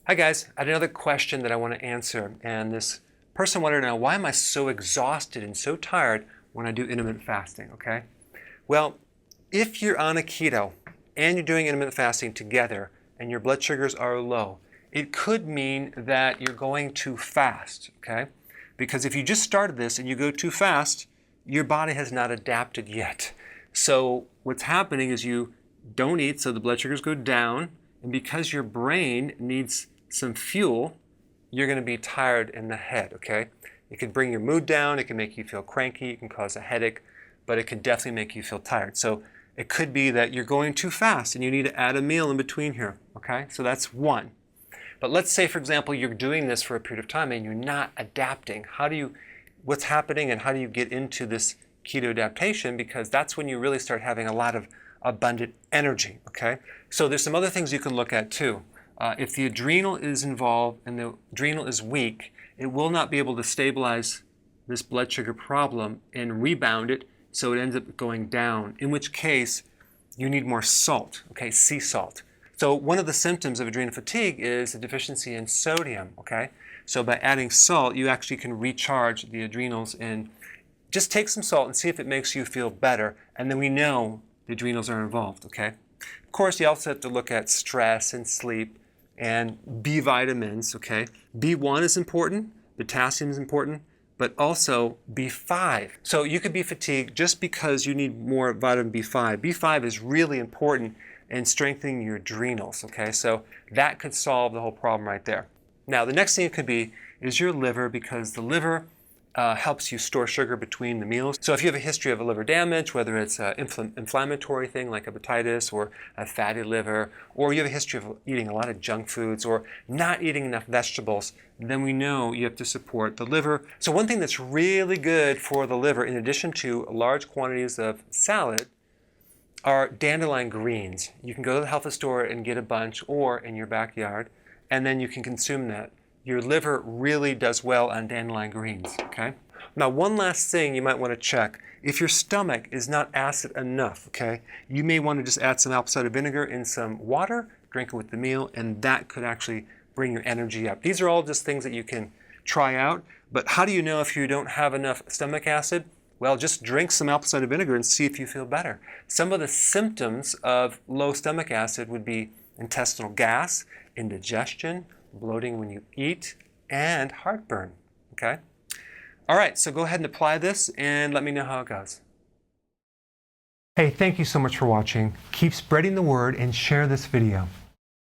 Hi guys, I had another question that I want to answer, and this person wanted to know, why am I so exhausted and so tired when I do intermittent fasting, okay? Well, if you're on a keto and you're doing intermittent fasting together and your blood sugars are low, it could mean that you're going too fast, okay? Because if you just started this and you go too fast, your body has not adapted yet. So what's happening is you don't eat, so the blood sugars go down, and because your brain needs some fuel, you're going to be tired in the head, okay? It can bring your mood down, it can make you feel cranky, it can cause a headache, but it can definitely make you feel tired. So it could be that you're going too fast and you need to add a meal in between here, okay? So that's one. But let's say, for example, you're doing this for a period of time and you're not adapting. What's happening and how do you get into this keto adaptation? Because that's when you really start having a lot of abundant energy, okay? So there's some other things you can look at too. If the adrenal is involved and the adrenal is weak, it will not be able to stabilize this blood sugar problem and rebound it, so it ends up going down, in which case you need more salt, okay, sea salt. So one of the symptoms of adrenal fatigue is a deficiency in sodium, okay? So by adding salt, you actually can recharge the adrenals, and just take some salt and see if it makes you feel better, and then we know the adrenals are involved, okay? Of course, you also have to look at stress and sleep and B vitamins, okay? B1 is important, potassium is important, but also B5. So you could be fatigued just because you need more vitamin B5. B5 is really important in strengthening your adrenals, okay? So that could solve the whole problem right there. Now, the next thing it could be is your liver, because the liver helps you store sugar between the meals. So if you have a history of a liver damage, whether it's an inflammatory thing like hepatitis or a fatty liver, or you have a history of eating a lot of junk foods or not eating enough vegetables, then we know you have to support the liver. So one thing that's really good for the liver, in addition to large quantities of salad, are dandelion greens. You can go to the health food store and get a bunch, or in your backyard, and then you can consume that. Your liver really does well on dandelion greens, okay? Now, one last thing you might want to check. If your stomach is not acid enough, okay, you may want to just add some apple cider vinegar in some water, drink it with the meal, and that could actually bring your energy up. These are all just things that you can try out, but how do you know if you don't have enough stomach acid? Well, just drink some apple cider vinegar and see if you feel better. Some of the symptoms of low stomach acid would be intestinal gas, indigestion, bloating when you eat, and heartburn, okay? All right, so go ahead and apply this and let me know how it goes. Hey, thank you so much for watching. Keep spreading the word and share this video.